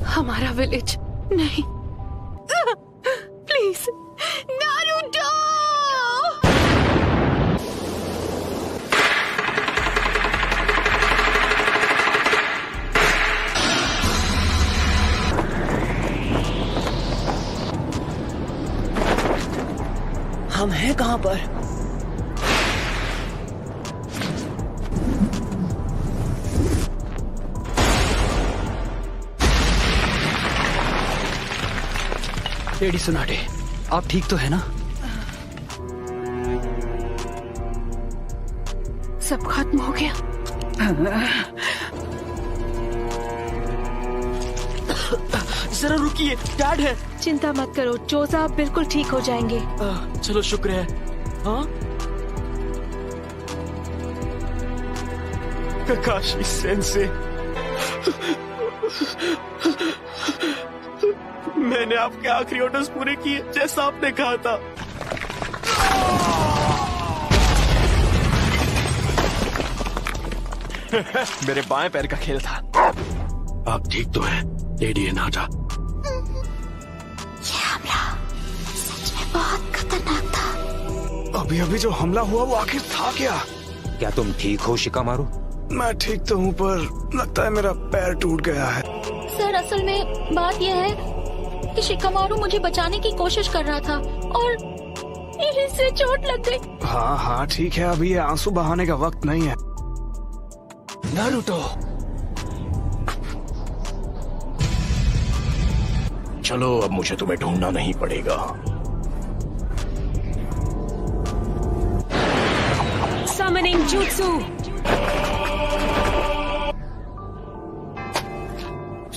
हमारा विलेज नहीं। Please Naruto. हम हैं कहाँ पर? लेडी सुनाटे, आप ठीक तो है ना? सब खत्म हो गया। जरा रुकिए, डैड है। चिंता मत करो, चोजा आप बिल्कुल ठीक हो जाएंगे। चलो शुक्र है। हाँ, काकाशी सेंसे, मैंने आपके आखिरी ऑर्डर्स पूरे किए जैसा आपने कहा था। मेरे बाएं पैर का खेल था। आप ठीक तो है लेडी हिनाटा? ये हमला सच में बहुत खतरनाक था। अभी अभी जो हमला हुआ वो आखिर था क्या? क्या तुम ठीक हो शिकामारू? मैं ठीक तो हूँ पर लगता है मेरा पैर टूट गया है। सर, असल में बात यह है कि शिकामारू मुझे बचाने की कोशिश कर रहा था और इससे चोट लग गई। हाँ हाँ ठीक है, अभी ये आंसू बहाने का वक्त नहीं है। नारुतो, चलो अब मुझे तुम्हें ढूंढना नहीं पड़ेगा। Summoning Jutsu।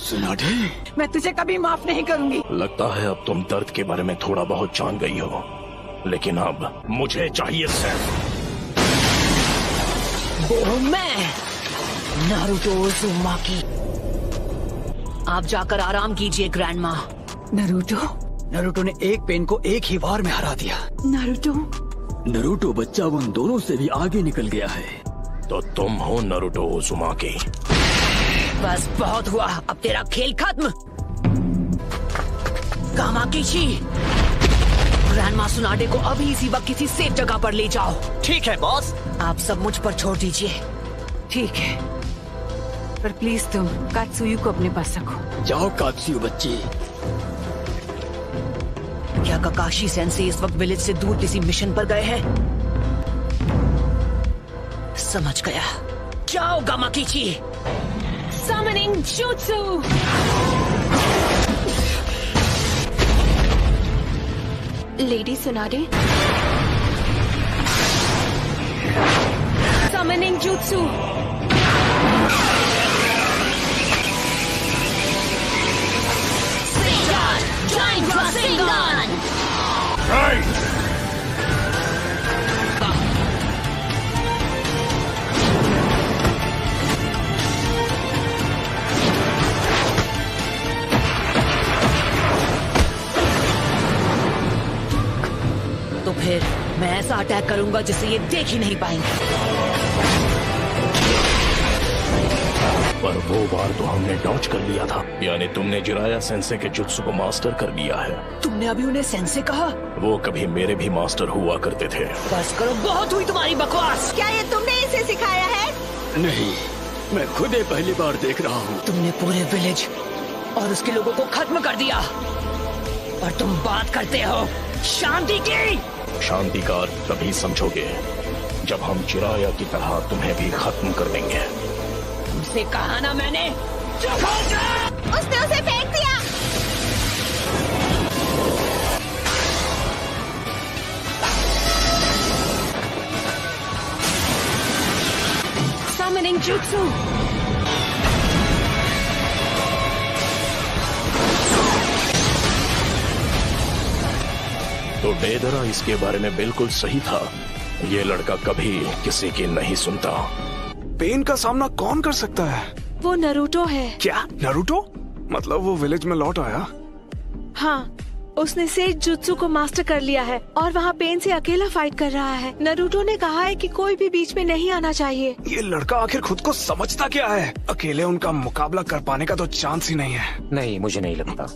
सुनाटे, मैं तुझे कभी माफ नहीं करूंगी। लगता है अब तुम दर्द के बारे में थोड़ा बहुत जान गई हो, लेकिन अब मुझे चाहिए सिर्फ वो मैं, नारुतो उज़ुमाकी। आप जाकर आराम कीजिए ग्रैंड माँ। नरूटो ने एक पेन को एक ही वार में हरा दिया। नरूटो बच्चा उन दोनों से भी आगे निकल गया है। तो तुम हो नारुतो उज़ुमाकी। बस बहुत हुआ, अब तेरा खेल खत्म। कामाकिशी, ग्रैंडमा सुनाडे को अभी इसी वक्त किसी सेफ जगह पर ले जाओ। ठीक है बॉस। आप सब मुझ पर छोड़ दीजिए। ठीक है, पर प्लीज तुम कात्सुयु को अपने पास रखो। जाओ कात्सुयु बच्ची। क्या काकाशी सेंसे इस वक्त विलेज से दूर किसी मिशन पर गए हैं? समझ गया। जाओ गामाकिची। Summoning Jutsu। Lady सुनाडे। Summoning Jutsu। Giant Rasengan! तो फिर मैं ऐसा अटैक करूंगा जिसे ये देख ही नहीं पाएंगे। पर वो बार तो हमने डॉज कर लिया था, यानी तुमने जिराया सेंसे के जुत्सु को मास्टर कर लिया है। तुमने अभी उन्हें सेंसे कहा? वो कभी मेरे भी मास्टर हुआ करते थे। बस करो, बहुत हुई तुम्हारी बकवास। क्या ये तुमने इसे सिखाया है? नहीं, मैं खुद ही पहली बार देख रहा हूँ। तुमने पूरे विलेज और उसके लोगों को खत्म कर दिया और तुम बात करते हो शांति की। शांति का अर्थ तभी समझोगे जब हम चिराया की तरह तुम्हें भी खत्म कर देंगे। तुमसे कहा ना मैंने। चुप हो जा। उसने उसे फेंक दिया। Summoning Jutsu। तो डेदरा इसके बारे में बिल्कुल सही था। ये लड़का कभी किसी की नहीं सुनता। पेन का सामना कौन कर सकता है? वो नारुतो है। क्या नारुतो? मतलब वो विलेज में लौट आया? हाँ, उसने सेज जुत्सु को मास्टर कर लिया है और वहाँ पेन से अकेला फाइट कर रहा है। नरूटो ने कहा है कि कोई भी बीच में नहीं आना चाहिए। ये लड़का आखिर खुद को समझता क्या है? अकेले उनका मुकाबला कर पाने का तो चांस ही नहीं है। नहीं, मुझे नहीं लगता।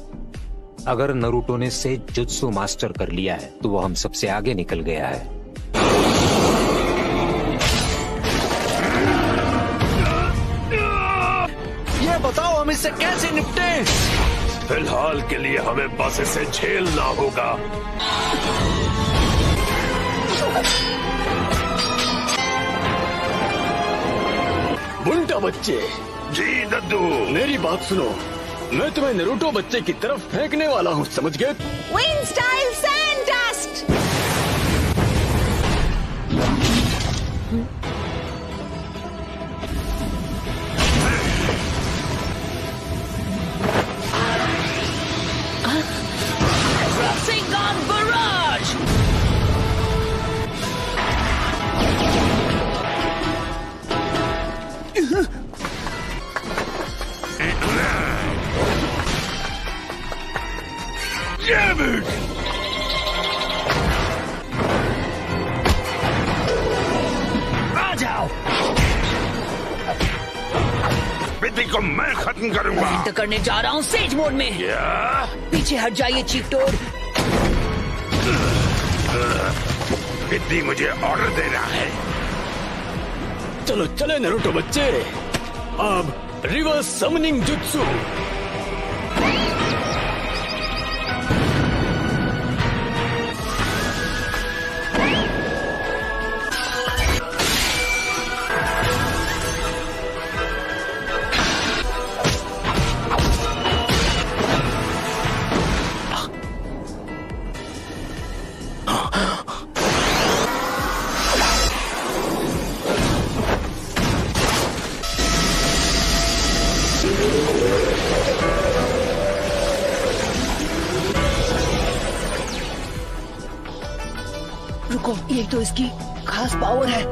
अगर नरूटो ने सेज जुत्सु मास्टर कर लिया है तो वो हम सबसे आगे निकल गया है। ये बताओ हम इससे कैसे निपटें? फिलहाल के लिए हमें बस इसे झेलना होगा। बुंटा बच्चे, जी दद्दू। मेरी बात सुनो, मैं तुम्हें नरूटो बच्चे की तरफ फेंकने वाला हूँ, समझ गए? Wind style sand dust. Rasengan Barrage! आ जाओ! विधि को मैं खत्म करूंगा। एंटर करने जा रहा हूँ सेज मोड में। क्या? पीछे हट जाइए चीफ टोड। विधि मुझे ऑर्डर दे रहा है। चलो चले नरूटो बच्चे, अब रिवर्स समनिंग जुत्सु। रुको, ये तो इसकी खास पावर है।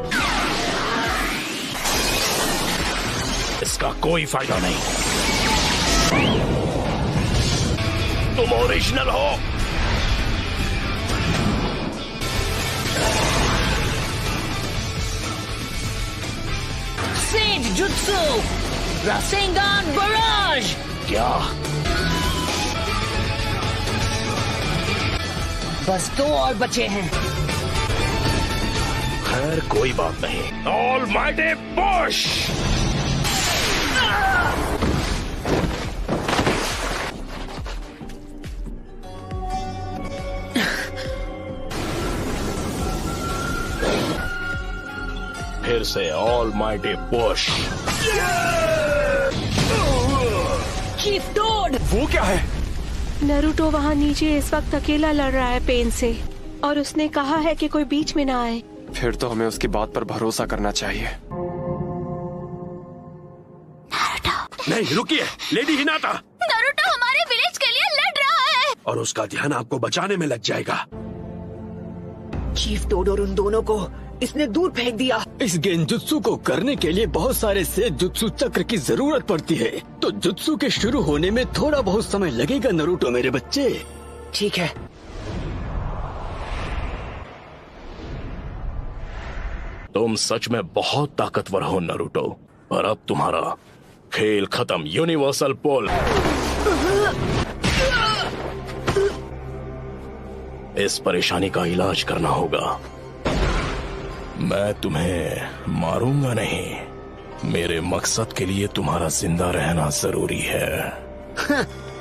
इसका कोई फायदा नहीं। तुम ओरिजिनल हो। सेज जुत्सु रासेंगान बराज। क्या? बस 2 और बचे हैं। खैर कोई बात नहीं। Almighty push! फिर से almighty push. Chief toad! वो क्या है? नरूटो वहाँ नीचे इस वक्त अकेला लड़ रहा है पेन से और उसने कहा है कि कोई बीच में ना आए। फिर तो हमें उसकी बात पर भरोसा करना चाहिए। नहीं, रुकिए, लेडी हिनाता। नारुतो हमारे विलेज के लिए लड़ रहा है और उसका ध्यान आपको बचाने में लग जाएगा। चीफ टोड और उन दोनों को इसने दूर फेंक दिया। इस गेंजुत्सु को करने के लिए बहुत सारे सेज जुत्सु चक्र की जरूरत पड़ती है, तो जुत्सु के शुरू होने में थोड़ा बहुत समय लगेगा नरूटो मेरे बच्चे। ठीक है। तुम सच में बहुत ताकतवर हो नरूटो, पर अब तुम्हारा खेल खत्म। यूनिवर्सल पुल। इस परेशानी का इलाज करना होगा। मैं तुम्हें मारूंगा नहीं। मेरे मकसद के लिए तुम्हारा जिंदा रहना जरूरी है।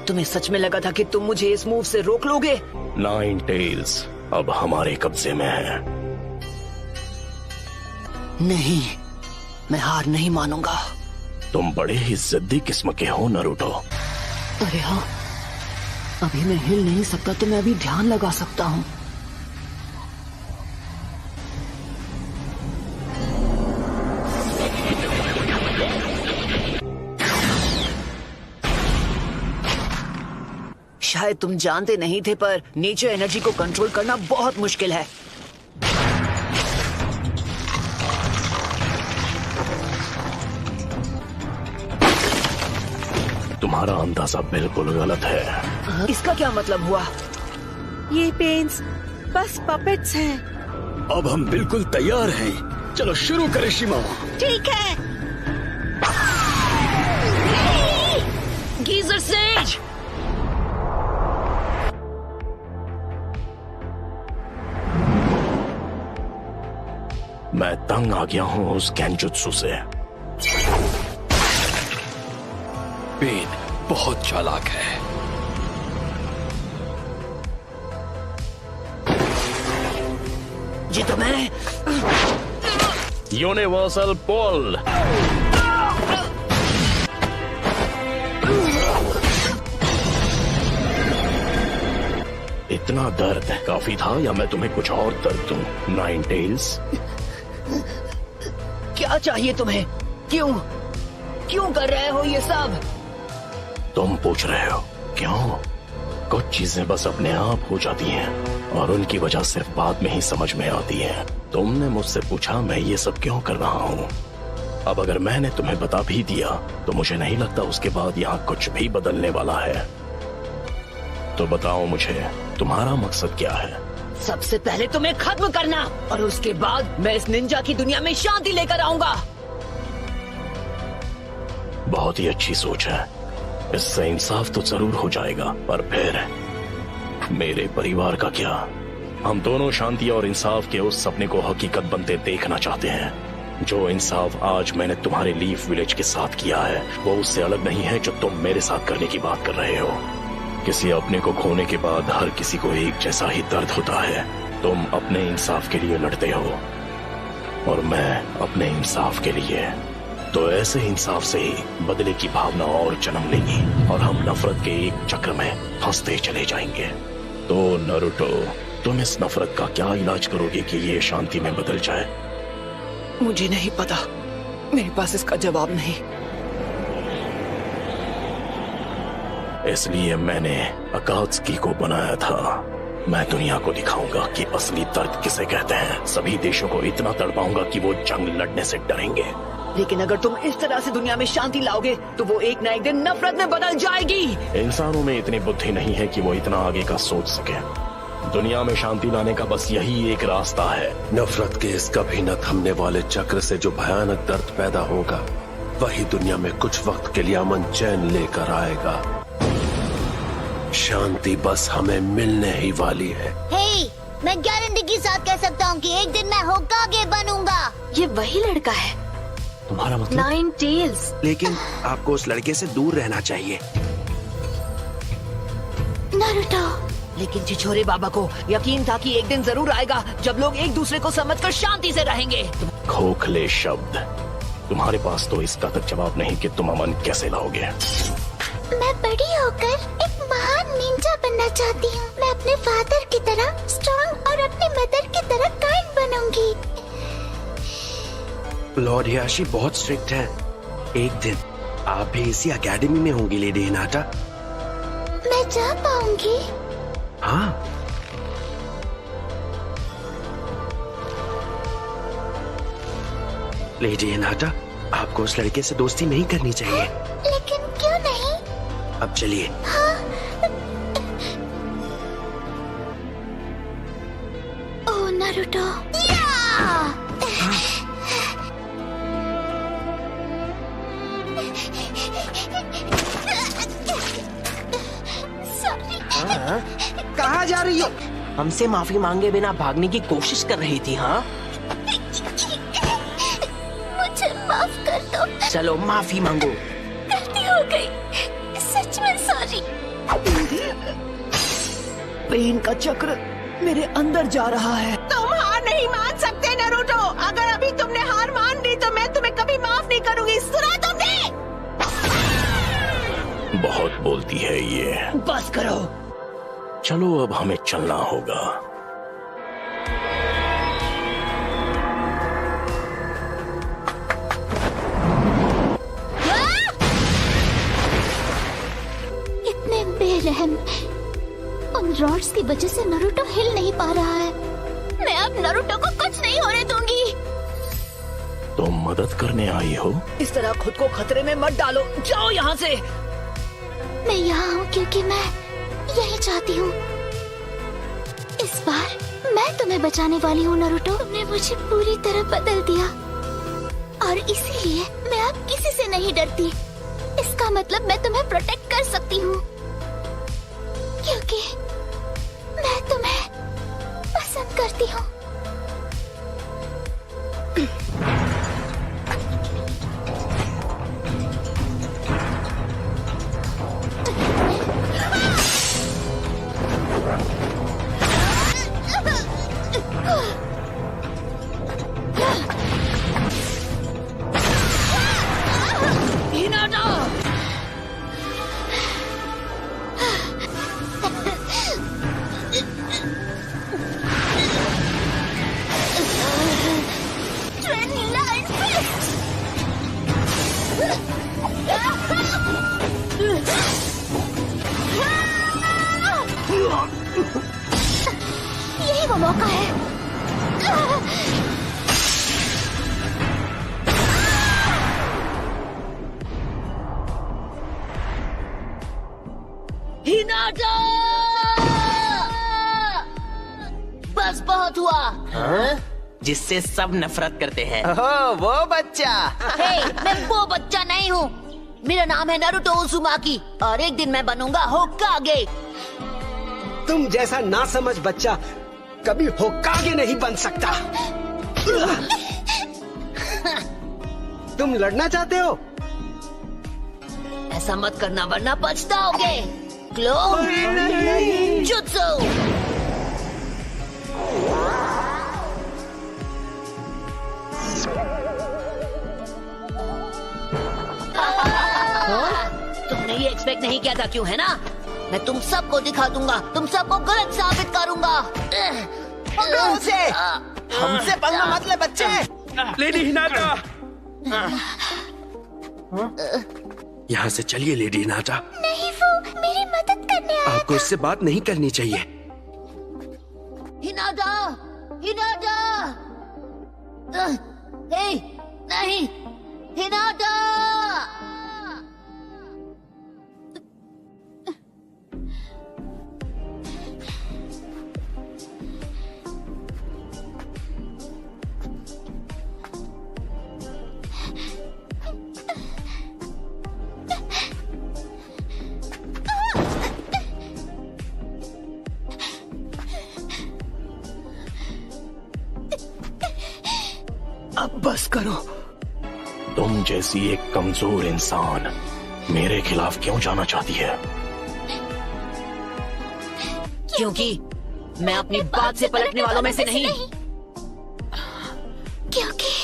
तुम्हें सच में लगा था कि तुम मुझे इस मूव से रोक लोगे? 9 टेल्स अब हमारे कब्जे में है। नहीं, मैं हार नहीं मानूंगा। तुम बड़े ही जिद्दी किस्म के हो नरूटो। अरे हाँ, अभी मैं हिल नहीं सकता तो मैं अभी ध्यान लगा सकता हूँ। शायद तुम जानते नहीं थे, पर नेचर एनर्जी को कंट्रोल करना बहुत मुश्किल है। तुम्हारा अंदाजा बिल्कुल गलत है। इसका क्या मतलब हुआ? ये पेन्स बस पपेट्स हैं। अब हम बिल्कुल तैयार हैं। चलो शुरू करें शिमाओ। ठीक है। Geyser says. मैं तंग आ गया हूँ उस गेंजुत्सु से। पेन बहुत चालाक है। ये तो मैं। यूनिवर्सल पोल। इतना दर्द काफी था या मैं तुम्हें कुछ और दर्द दूं? नाइन टेल्स, क्या चाहिए तुम्हें? क्यों क्यों कर रहे हो ये सब? तुम पूछ रहे हो क्यों? कुछ चीजें बस अपने आप हो जाती हैं और उनकी वजह सिर्फ बाद में ही समझ में आती है। तुमने मुझसे पूछा मैं ये सब क्यों कर रहा हूँ। अब अगर मैंने तुम्हें बता भी दिया तो मुझे नहीं लगता उसके बाद यहाँ कुछ भी बदलने वाला है। तो बताओ मुझे तुम्हारा मकसद क्या है? सबसे पहले तुम्हें खत्म करना और उसके बाद मैं इस निंजा की दुनिया में शांति लेकर आऊंगा। बहुत ही अच्छी सोच है। इससे इंसाफ तो जरूर हो जाएगा, पर फिर मेरे परिवार का क्या? हम दोनों शांति और इंसाफ के उस सपने को हकीकत बनते देखना चाहते हैं। जो इंसाफ आज मैंने तुम्हारे लीफ विलेज के साथ किया है वो उससे अलग नहीं है जो तुम मेरे साथ करने की बात कर रहे हो। किसी अपने को खोने के बाद हर किसी को एक जैसा ही दर्द होता है। तुम अपने इंसाफ के लिए लड़ते हो और मैं अपने इंसाफ के लिए। तो ऐसे इंसाफ से ही बदले की भावना और जन्म लेगी और हम नफरत के एक चक्र में फंसते चले जाएंगे। तो नारुतो, तुम इस नफरत का क्या इलाज करोगे कि ये शांति में बदल जाए? मुझे नहीं पता, मेरे पास इसका जवाब नहीं। इसलिए मैंने अकात्सुकी को बनाया था। मैं दुनिया को दिखाऊंगा कि असली दर्द किसे कहते हैं। सभी देशों को इतना तड़पाऊंगा कि वो जंग लड़ने से डरेंगे। लेकिन अगर तुम इस तरह से दुनिया में शांति लाओगे तो वो एक न एक दिन नफरत में बदल जाएगी। इंसानों में इतनी बुद्धि नहीं है कि वो इतना आगे का सोच सके। दुनिया में शांति लाने का बस यही एक रास्ता है। नफरत के इस कभी न थमने वाले चक्र से जो भयानक दर्द पैदा होगा वही दुनिया में कुछ वक्त के लिए अमन चैन लेकर आएगा। शांति बस हमें मिलने ही वाली है। हे, मैं गारंटी के साथ कह सकता हूँ कि एक दिन मैं होकागे बनूंगा। ये वही लड़का है। तुम्हारा मतलब? Nine tails. लेकिन आपको उस लड़के से दूर रहना चाहिए। नारुतो। लेकिन छिछोरे बाबा को यकीन था कि एक दिन जरूर आएगा जब लोग एक दूसरे को समझकर शांति से रहेंगे। खोखले शब्द। तुम्हारे पास तो इसका तक जवाब नहीं कि तुम अमन कैसे लाओगे। मैं बड़ी होकर एक महान निंजा बनना चाहती हूँ। मैं अपने फादर की तरह स्ट्रॉन्ग और अपनी मदर की तरह काइंड बनूंगी। लॉर्ड हियाशी बहुत स्ट्रिक्ट है। एक दिन आप भी इसी एकेडमी में होंगी लेडी हिनाटा। मैं जा पाऊंगी? हाँ। लेडी हिनाटा, आपको उस लड़के से दोस्ती नहीं करनी चाहिए। लेकिन क्यों नहीं? अब चलिए। हाँ। ओह नारुतो। कहाँ जा रही हो? हमसे माफी मांगे बिना भागने की कोशिश कर रही थी। हाँ, मुझे माफ कर दो। चलो माफी मांगो। गलती हो गई, सच में सॉरी। पेन का चक्र मेरे अंदर जा रहा है। तुम हार नहीं मान सकते नारुतो। अगर अभी तुमने हार मान ली तो मैं तुम्हें कभी माफ नहीं करूंगी। सुना तुमने? बहुत बोलती है ये। बस करो। चलो अब हमें चलना होगा। इतने बेरहम। उन रॉड्स की वजह से नारुतो हिल नहीं पा रहा है। मैं अब नारुतो को कुछ नहीं होने दूंगी। तुम मदद करने आई हो? इस तरह खुद को खतरे में मत डालो। जाओ यहाँ से। मैं यहाँ हूँ क्योंकि मैं यही चाहती हूँ। इस बार मैं तुम्हें बचाने वाली हूँ नारुतो। तुमने मुझे पूरी तरह बदल दिया और इसीलिए मैं अब किसी से नहीं डरती। इसका मतलब मैं तुम्हें प्रोटेक्ट कर सकती हूँ क्योंकि मैं तुम्हें पसंद करती हूँ। यही वो मौका है। हिनाटा! बस बहुत हुआ। हाँ? जिससे सब नफरत करते हैं। वो बच्चा। मैं वो बच्चा नहीं हूँ। मेरा नाम है नारुतो उज़ुमाकी और एक दिन मैं बनूंगा होकागे। तुम जैसा नासमझ बच्चा कभी होकागे नहीं बन सकता। तुम लड़ना चाहते हो? ऐसा मत करना वरना पछताओगे। Clone jutsu. तुमने ये एक्सपेक्ट नहीं किया था क्यों, है ना? मैं तुम सबको दिखा दूंगा, तुम सबको गलत साबित करूंगा। पकड़ो उसे। हमसे पंगा मत ले बच्चे। Lady Hinata. यहाँ से चलिए लेडी हिनाटा। नहीं, वो मेरी मदद करने आया आपको इससे बात नहीं करनी चाहिए। Hinata, Hinata. हे, नहीं, हिनाटा। अब बस करो। तुम जैसी एक कमजोर इंसान मेरे खिलाफ क्यों जाना चाहती है? क्योंकि मैं अपनी बात से पलटने वालों में से नहीं। क्योंकि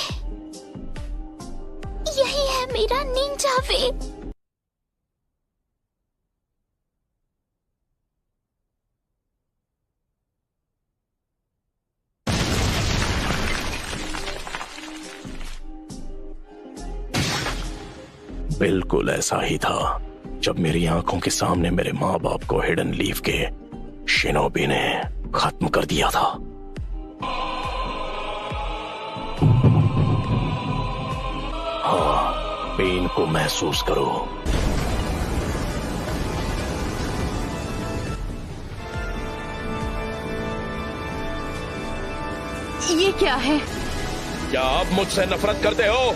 यही है मेरा निंजा वे। बिल्कुल ऐसा ही था जब मेरी आंखों के सामने मेरे माँ बाप को हिडन लीफ के शिनोबी ने खत्म कर दिया था। हाँ, पेन को महसूस करो। ये क्या है? क्या आप मुझसे नफरत करते हो?